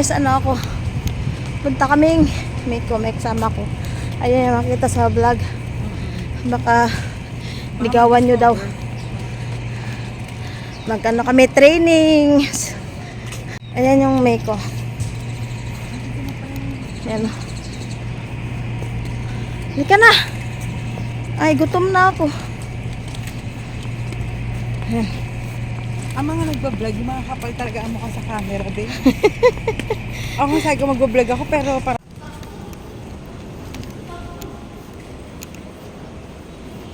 guys, ano ako, punta kaming may kasama ko. Ayun yung makita sa vlog. Baka ligawan nyo daw. Magkano kami training. Ayan yung may ko. Ayan. Halika na. Ay, gutom na ako. Ayan. Ang mga nagbablog, yung mga kapal talaga ang mukha sa camera din. Ako sabi ko magbablog ako pero para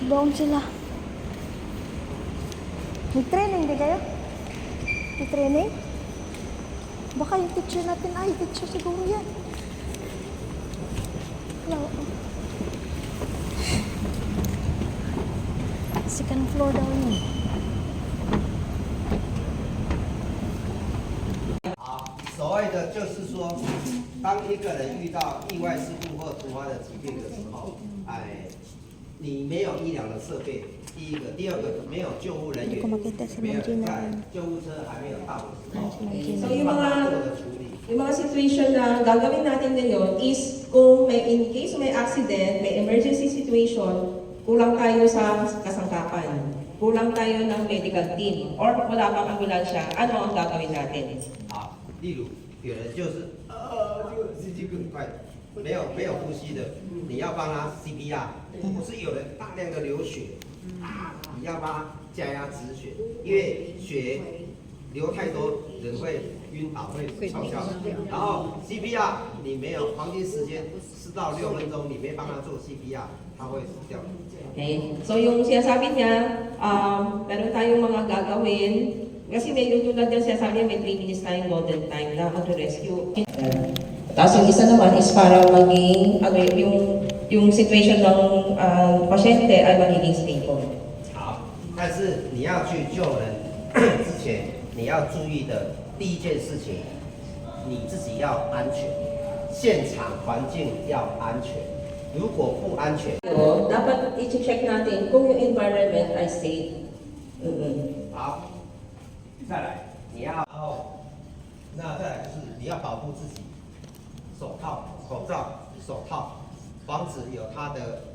Doon sila. May training di kayo? May training? Baka yung teacher natin, ay teacher siguro yan. Hello. Second floor daw yun. 所谓的就是说，当一个人遇到意外事故或突发的疾病的时候，你没有医疗的设备，第一个，第二个没有救护人员，没有在救护车还没有到的时候， So yung mga situation na gagawin natin ngayon is kung may in case may accident, may emergency situation, kulang tayo sa kasangkapan, kulang tayo ng medical team, or wala pang ambulansya, ano ang gagawin natin? 好，例如有人就是这个快没有呼吸的，你要帮他 CPR， 不是有人大量的流血，你要帮他加压止血，因为血流太多，人会晕倒，会翘翘。然后 CPR 你没有黄金时间4到6分钟，你没帮他做 CPR， 他会死掉。 Okay? So yung sinasabi niya, meron tayong mga gagawin, kasi may yung tulad yung sinasabi niya, may 3 minutes tayong golden time na mag-rescue. Tapos yung isa naman is para maging, ano, yung situation ng pasyente ay magiging stable. 好，但是你要去救人之前，你要注意的第一件事情，你自己要安全，现场环境要安全。如果不安全， So, dapat i-check natin kung yung environment ay safe. 好，再来，你要，然后，那再来就是你要保护自己，手套、口罩、手套，防止有他的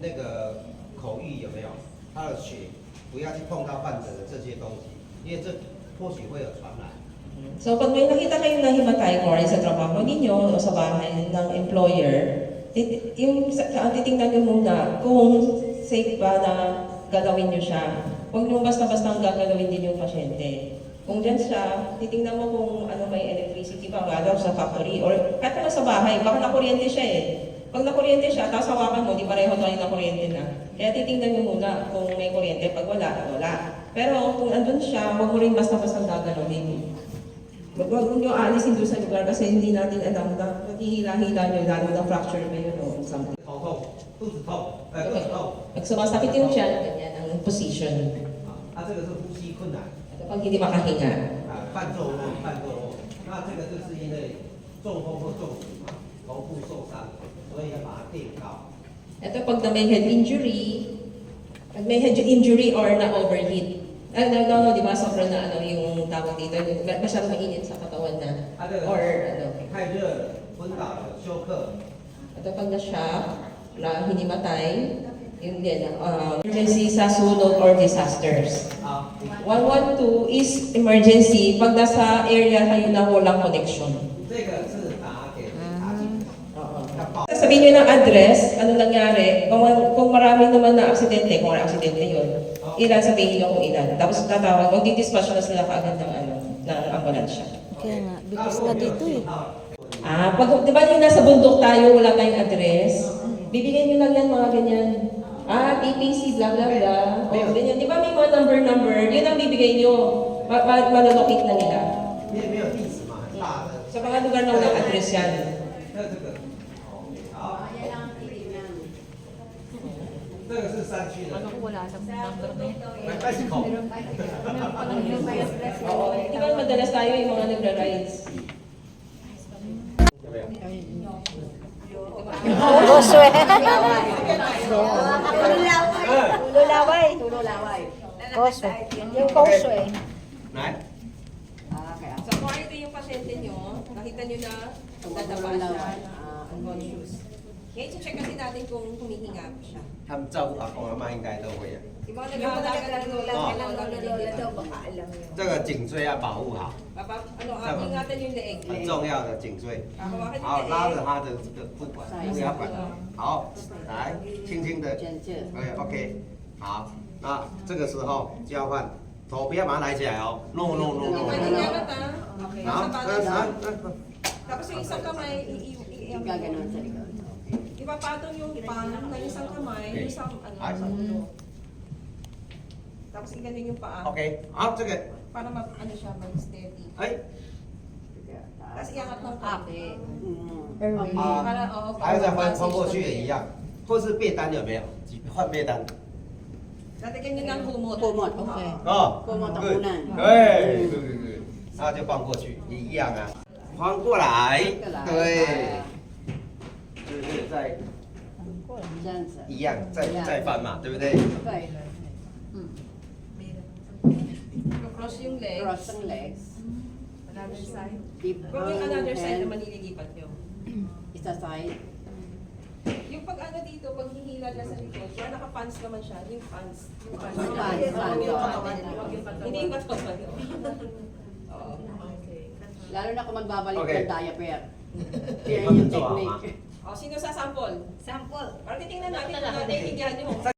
那个口域有没有，他的血不要去碰到患者的这些东西，因为这或许会有传染。 So, pag may nakita kayong nahimatay or sa trabaho ninyo o sa bahay ng employer, titingnan nyo muna kung safe ba na gagawin nyo siya. Huwag nyo basta-basta gagalawin din yung pasyente. Kung dyan siya, titingnan mo kung ano may electricity pa, lalo sa factory, or kahit naman sa bahay, baka nakuryente siya eh. Pag nakuryente siya, tapos hawakan mo, di pareho tayo nakuryente na. Kaya titingnan nyo muna kung may kuryente, pag wala, wala. Pero kung andun siya, huwag mo rin basta-basta gagalawin. Huwag nyo aalisin doon sa lugar kasi hindi natin alam na maghihila-hila nyo, lalo na fracture ba yun o something. 头痛、肚子痛、肚子痛。 Pag sumasakit yung tiyan, ganyan ang position. 这个是呼吸困难， Kapag hindi makahinga. 半坐卧、半坐卧。那这个就是因为中风或中暑嘛，头部受伤，所以要把它垫高。 Ito pag na may head injury, pag may head injury or na-overheat. Di ba sobrang na ano yung tawag dito, masyadong mainit sa katawan na, or ano. 太热了，昏倒了，休克。 Ito pag na-shock, hinimatay, yun din, emergency sa sunod or disasters. 好， 112 is emergency pag nasa area kayo na walang connection. 这个是打给警察。 Sabihin nyo ng address, ano nangyari, kung marami naman na aksidente, kung may aksidente yun, ilan sabihin nyo kung ilan. Tapos tatawag, magdi-dispatch na sila kaagad ng ambulansya. Kaya nga, bigas nga dito eh. Pag, di ba yung nasa bundok tayo, wala tayong address, bibigyan nyo lang yan mga ganyan. PPC, blah blah blah. O, ganyan. Di ba may mga number, yun ang bibigay nyo. Malalocate na nila. 因为没有地址嘛，很大的。 Sa mga lugar na walang address yan. 那这个，好，这个是山区的。 Wala sa number na yun. May bicycle。 Oo, di ba madalas tayo yung mga nagra-rides? Goso eh. Lulaway. Goso. Yung goso eh. 来。 So, kung ito yung pasyente nyo, nakita nyo na dadaba siya, unconscious. Ngayon, check kasi natin kung humihinga pa siya. 他们照顾阿公阿妈应该都会啊。 Yung mga nag-aalaga ng lola, kailangan daw baka alam nyo. 这个颈椎要保护好， Ingatan yung leeg. 很重要的颈椎。 Hawakan 好， yung 拉着 leeg. 他的这个不管，不要管。好，来，轻轻的。对，OK。好，那这个时候交换，头不要把它抬起来哦。No no no no Pwede no。 nga ba ta? Okay. 好， Tapos yung isang kamay, Gaganon sa likod. ipapatong yung palm ng isang kamay, yung sa, sa ulo. Tapos iganon yung paa. ，OK。好，这个， Para siya, mag-steady. 哎， Tapos iangat ng kape. Mm. 啊， Para, oo, 还有再翻 para 翻过去也一样，或是被单有没有？换被单。 Lalagyan nyo ng kumot. Kumot, okay. 哦， Kumot ang 对 unan. 对对对对，那就放过去，也一样啊，翻过来，对，就是在 Diyan sa. 一样，再翻嘛，对不对？ Okay. Cross yung legs. Cross ang legs. Another side. Deep Kung yung another side hand. naman nililipat nyo. Isa side. Yung pag dito, pag hihila niya sa likod, kaya naka-pants naman siya, yung pants. Yung pants. Yung pants, Huwag yung pants, katawan. Hindi yung katawan. Oo. Lalo na kung magbabalik Okay. ng diaper. Yan yung technique. O, sino sa sample? Sample. Para titingnan natin kung naiintindihan nyo.